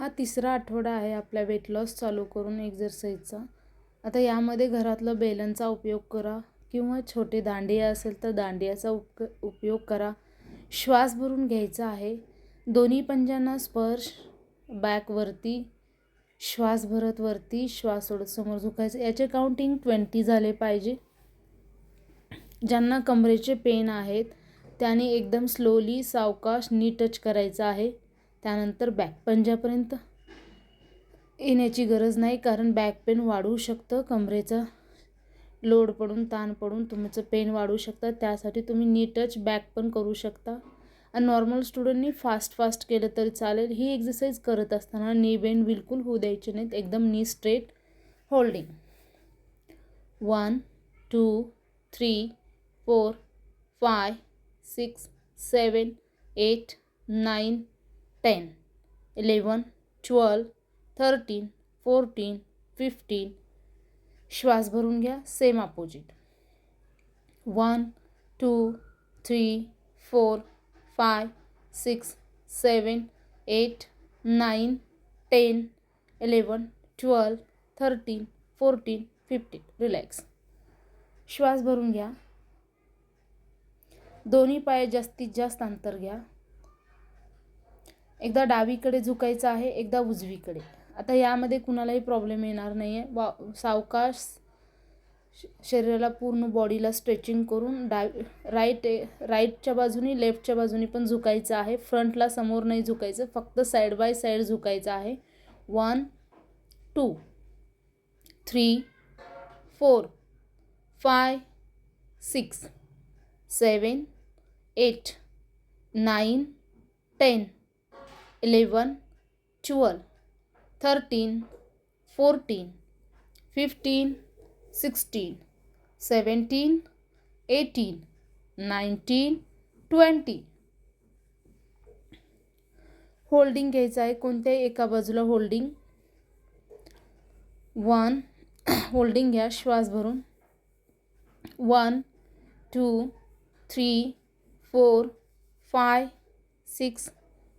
हा तिसरा आठवडा आहे आपल्या वेट लॉस चालू करून एक्झरसाईजचा. आता यामध्ये घरातलं बेलनचा उपयोग करा किंवा छोटे दांडिया असेल तर दांडियाचा उपयोग करा. श्वास भरून घ्यायचा आहे. दोन्ही पंजांना स्पर्श, बॅकवरती श्वास भरत वरती, श्वास सोडत समोर झुकायचं. याचे काउंटिंग 20 झाले पाहिजे. ज्यांना कमरेचे पेन आहेत त्याने एकदम स्लोली सावकाश नी टच करायचं आहे. त्यानंतर बॅक पंजापर्यंत येण्याची गरज नाही, कारण बॅक पेन वाढू शकतं. कमरेचा लोड पडून, ताण पडून तुमचं पेन वाढू शकतं. त्यासाठी तुम्ही नी टच बॅक पण करू शकता. आणि नॉर्मल स्टुडंटनी फास्ट केलं तरी चालेल. ही एक्सरसाइज करत असताना नी बेंड बिलकुल होऊ द्यायचे नाहीत. एकदम नी स्ट्रेट होल्डिंग. 1 2 3 4 5 6 7 8 9 10 11 12 13 14 15. श्वास भरून घ्या. Same opposite. 1 2 3 4 5 6 7 8 9 10 11 12 13 14 15. रिलॅक्स. श्वास भरून घ्या. दोन्ही पाय जास्तीत जास्त अंतर घ्या. एकदा डावीकडे झुकायचं आहे, एकदा उजवीकडे. आता यामध्ये कुणालाही प्रॉब्लेम येणार नाही आहे. सावकाश शरीराला पूर्ण बॉडीला स्ट्रेचिंग करून राईटच्या बाजूनी लेफ्टच्या बाजूनी पण झुकायचं आहे. फ्रंटला समोर नाही झुकायचं, फक्त साईड बाय साईड झुकायचं आहे. 1 2 3 4 5 6 7 8 9 10 11 12 13 14 15 16 17 18 19 20. होल्डिंग घ्यायचं आहे. कोणत्याही एका बाजूला होल्डिंग. 1 होल्डिंग घ्या श्वास भरून. 1 2 3 4 5 6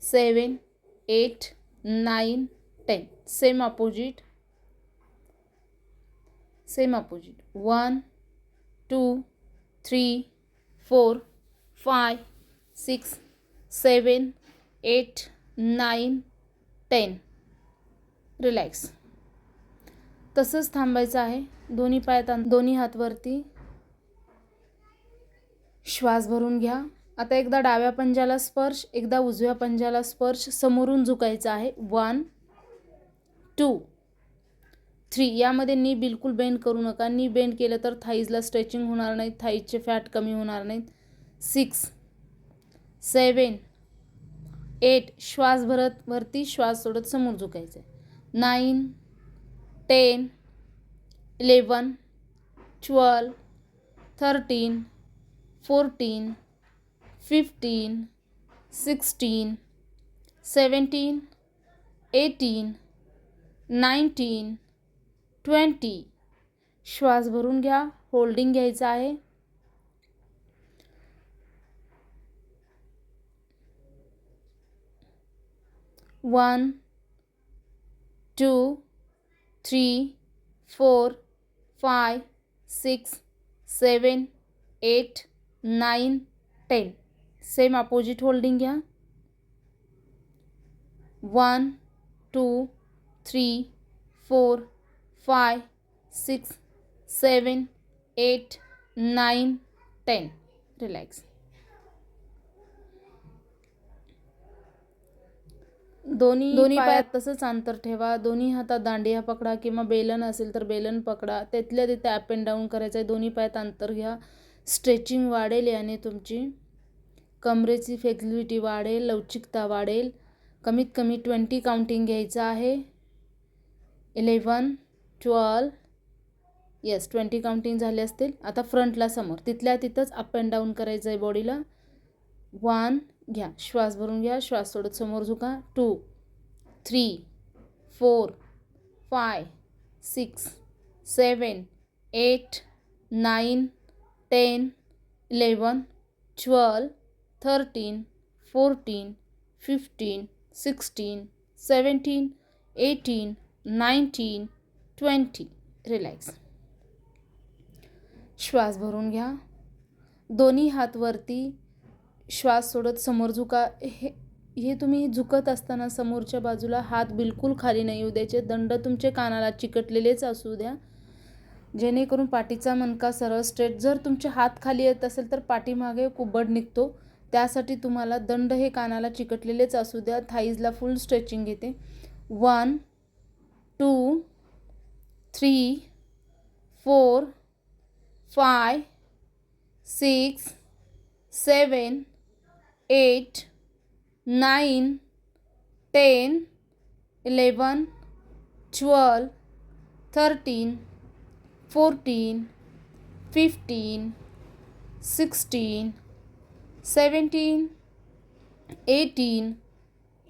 7 8 9 10. Same opposite. 1 2 3 4 5 6 7 8 9 10. रिलॅक्स. तसंच थांबायचं आहे. दोन्ही पाय दोन्ही हात वरती. श्वास भरून घ्या. आता एकदा डाव्या पंजाला स्पर्श, एकदा उजव्या पंजाला स्पर्श. समोरून झुकायचं आहे. 1 2 3. यामध्ये नी बिलकुल बेंड करू नका. नी बेंड केलं तर थाईजला स्ट्रेचिंग होणार नाही, थाईजचे फॅट कमी होणार नाहीत. 6 7 8. श्वास भरत वरती, श्वास सोडत समोर झुकायचं. 9 10 11 12 13 14 15 16 17 18 19 20. श्वास भरून घ्या. होल्डिंग घ्यायचं आहे. 1 2 3 4 5 6 7 8 9 10. सेम अपोजिट होल्डिंग घ्या. 1 2 3 4 5 6 7 8 9 10. रिलॅक्स. दोन्ही पायात तसंच अंतर ठेवा. दोन्ही हातात दांडिया पकडा किंवा बेलन असेल तर बेलन पकडा. तिथल्या तिथे अप अँड डाऊन करायचं आहे. दोन्ही पायात अंतर घ्या. स्ट्रेचिंग वाढेल. याने तुमची कमरेची फ्लेक्सिबिलिटी वाढेल, लवचिकता वाढेल. कमीत कमी 20 काउंटिंग घ्यायचं आहे. 11 12. येस, 20 काउंटिंग झाले असतील. आता फ्रंटला समोर, तिथल्या तिथंच अप अँड डाऊन करायचं आहे बॉडीला. 1 घ्या. श्वास भरून घ्या. श्वास सोडत समोर झुका. 2 3 4 5 6 7 8 9 10 11 12 13 14 15 16 17, 18, 19, 20. रिलॅक्स. श्वास भरून घ्या. दोन्ही हात वरती, श्वास सोडत समोर झुका. हे तुम्ही झुकत असताना समोरच्या बाजूला हात बिलकुल खाली नाही येऊ द्यायचे. दंड तुमचे कानाला चिकटलेलेच असू द्या, जेणेकरून पाठीचा मणका सरळ स्ट्रेट. जर तुमचे हात खाली येत असेल तर पाठीमागे कुबड निघतो. त्यासाठी तुम्हाला दंड हे कानाला चिकटलेलेच असू द्या. थाईजला फुल स्ट्रेचिंग घेते. 1, 2, 3, 4, 5, 6, 7, 8, 9, 10, 11, 12, 13, 14, 15, 16, 17, 18,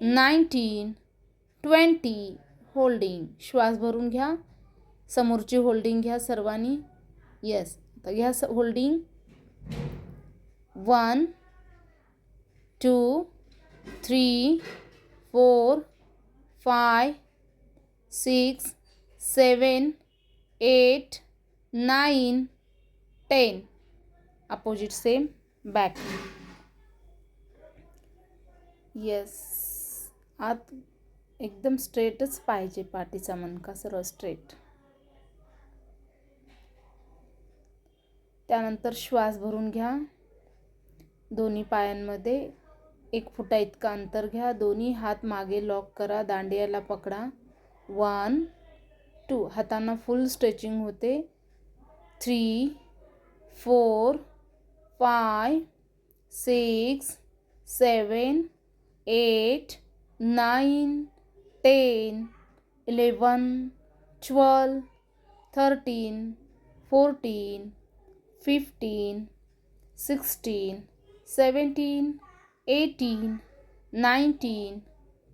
19, 20. होल्डिंग. श्वास भरून घ्या. समोरची होल्डिंग घ्या सर्वांनी. येस. आता घ्या holding. 1, 2, 3, 4, 5, 6, 7, 8, 9, 10. Opposite same. Back. Yes. आत एकदम स्ट्रेटच पाहिजे. पाठीचा मणका सरळ स्ट्रेट. त्यानंतर श्वास भरून घ्या. दोन्ही पायांमध्ये 1 फुटा इतका अंतर घ्या. दोन्ही हात मागे लॉक करा. दांडियाला पकडा. 1, 2. हातांना फुल स्ट्रेचिंग होते. 3, 4, 5, 6, 7, 8, 9, 10, 11, 12, 13, 14, 15, 16, 17, 18, 19,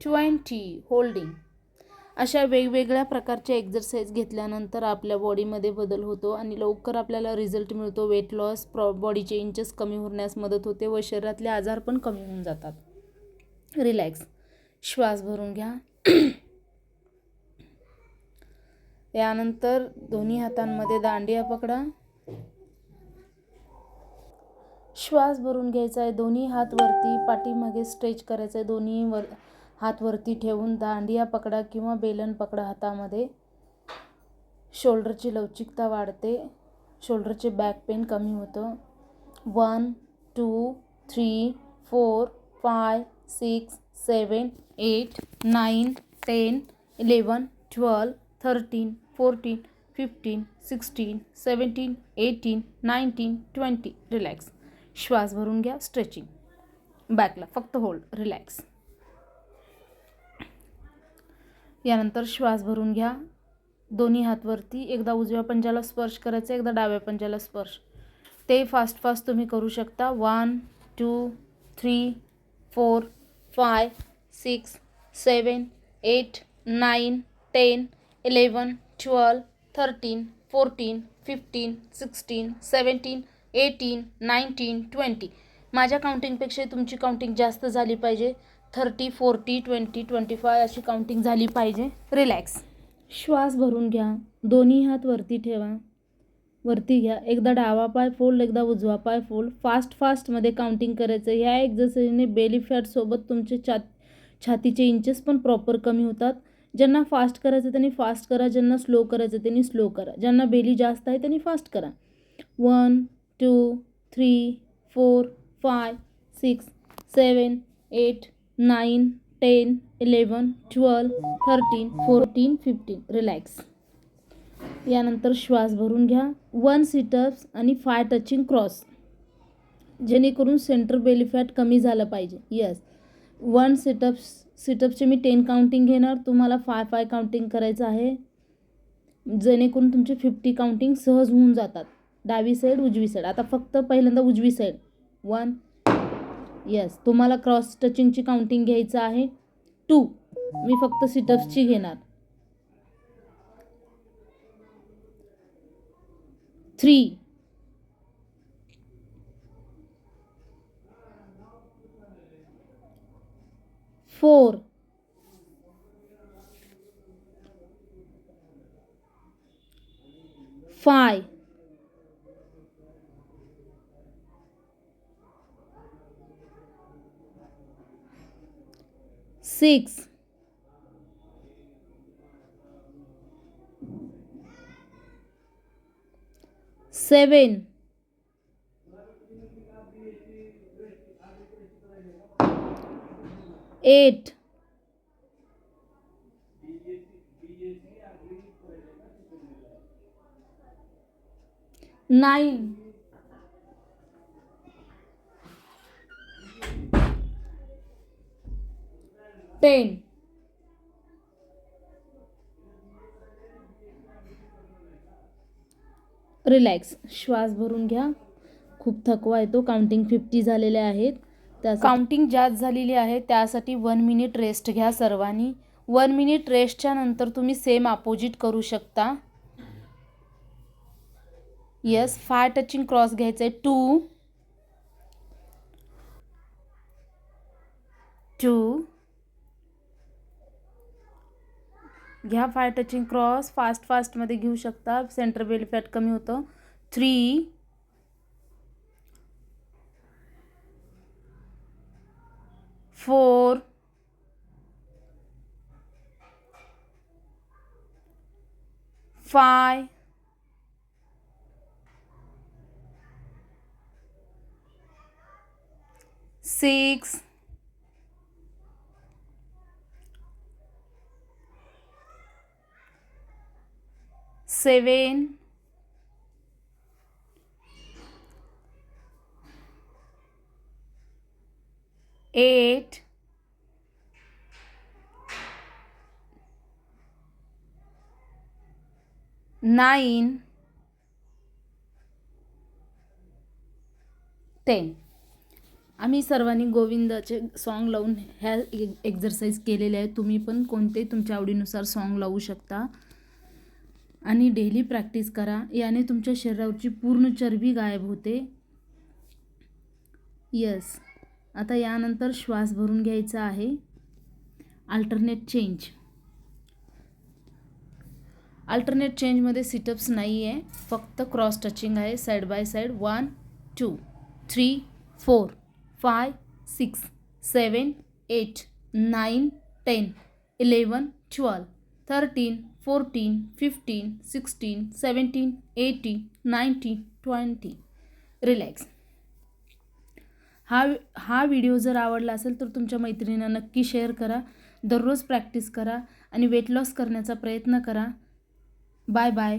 20. होल्डिंग. अशा वेगवेगळ्या प्रकारचे एक्झरसाइज घेतल्यानंतर आपल्या बॉडीमध्ये बदल होतो आणि लवकर आपल्याला रिझल्ट मिळतो. वेट लॉस, बॉडीचे इंचेस कमी होण्यास मदत होते व शरीरातले आजार पण कमी होऊन जातात. रिलॅक्स. श्वास भरून घ्या. यानंतर दोन्ही हातांमध्ये दांडिया पकडा. श्वास भरून घ्यायचा आहे. दोन्ही हात वरती, पाठीमागे स्ट्रेच करायचं आहे. दोन्ही हात वरती ठेवून दांडिया पकडा किंवा बेलन पकडा हातामध्ये. शोल्डरची लवचिकता वाढते. शोल्डरचे बॅक पेन कमी होतं. 1, 2, 3, 4, 5, 6, 7, 8, 9, 10, 11, 12, 13, 14, 15, 16, 17, 18, 19, 20. रिलॅक्स. श्वास भरून घ्या. स्ट्रेचिंग. बॅकला फक्त होल्ड. रिलॅक्स. यानंतर श्वास भरून घ्या. दोन्ही हात वरती. एकदा उजव्या पंजाला स्पर्श करायचा, एकदा डाव्या पंजाला स्पर्श. ते फास्ट फास्ट तुम्ही करू शकता. 1, 2, 3, 4, 5, 6, 7, 8, 9, 10, 11, 12, 13, 14, 15, 16, 17, 18, 19, 20. माझ्या काउंटिंगपेक्षा तुमची काउंटिंग जास्त झाली पाहिजे. 30, 40, 20, 25 अशी काउंटिंग झाली पाहिजे. रिलॅक्स. श्वास भरून घ्या. दोन्ही हात वरती ठेवा. वरती घ्या. एकदा डावा पाय फोल्ड, एकदा उजवा पाय फोल्ड. फास्टमध्ये काउंटिंग करायचं. ह्या एक्झरसाइजने बेली फॅटसोबत तुमचे छातीचे इंचेस पण प्रॉपर कमी होतात. ज्यांना फास्ट करायचं त्यांनी फास्ट करा, ज्यांना स्लो करायचं त्यांनी स्लो करा. ज्यांना बेली जास्त आहे त्यांनी फास्ट करा. 1, 2, 3, 4, 5, 6, 7, 8, 9, 10, 11, 12, 13, 14, 15. रिलॅक्स. यानंतर श्वास भरून घ्या. 1 सिटअप्स आणि 5 टचिंग क्रॉस, जेणेकरून सेंटर बेली फॅट कमी झालं पाहिजे. येस. 1 सिटअप्सचे मी 10 काउंटिंग घेणार. तुम्हाला 5 काउंटिंग करायचं आहे, जेणेकरून तुमचे 50 काउंटिंग सहज होऊन जातात. डावी साईड, उजवी साईड. आता फक्त पहिल्यांदा उजवी साईड. 1. येस. तुम्हाला क्रॉस टचिंगची काउंटिंग घ्यायचं आहे. 2. मी फक्त सिटअप्सची घेणार. 3. 4. 5 6 7 8 9 10. रिलॅक्स. श्वास भरून घ्या. खूप थकवा येतो. काउंटिंग 50 झालेले आहेत. काउंटिंग जास्त झालेली आहे त्यासाठी 1 मिनिट रेस्ट घ्या सर्वांनी. 1 मिनिट रेस्टच्या नंतर तुम्ही सेम अपोजिट करू शकता. यस. 5 टचिंग क्रॉस घ्यायचं आहे. 2 2 घ्या. 5 टचिंग क्रॉस फास्टमध्ये घेऊ शकता. सेंटर बेली फॅट कमी होतं. 3 4 5 6 7 8 9 10. आम्ही सर्वांनी गोविंदाचे सॉन्ग लावून ह्या एक्झरसाइज केलेल्या आहेत. तुम्ही पण कोणते तुमच्या आवडीनुसार सॉन्ग लावू शकता आणि डेली प्रॅक्टिस करा. याने तुमच्या शरीरावरची पूर्ण चरबी गायब होते. यस. आता यानंतर श्वास भरून घ्यायचा आहे. अल्टरनेट चेंजमध्ये सिटअप्स नाही आहे, फक्त क्रॉस टचिंग आहे. Side by side. 1 2 3 4 5 6 7 8 9 10 11 12 13 14 15 16 17 18 19 20. रिलॅक्स. हा व्हिडिओ जर आवडला असेल तर तुमच्या मैत्रिणींना नक्की शेअर करा. दररोज प्रॅक्टिस करा आणि वेट लॉस करण्याचा प्रयत्न करा. Bye bye.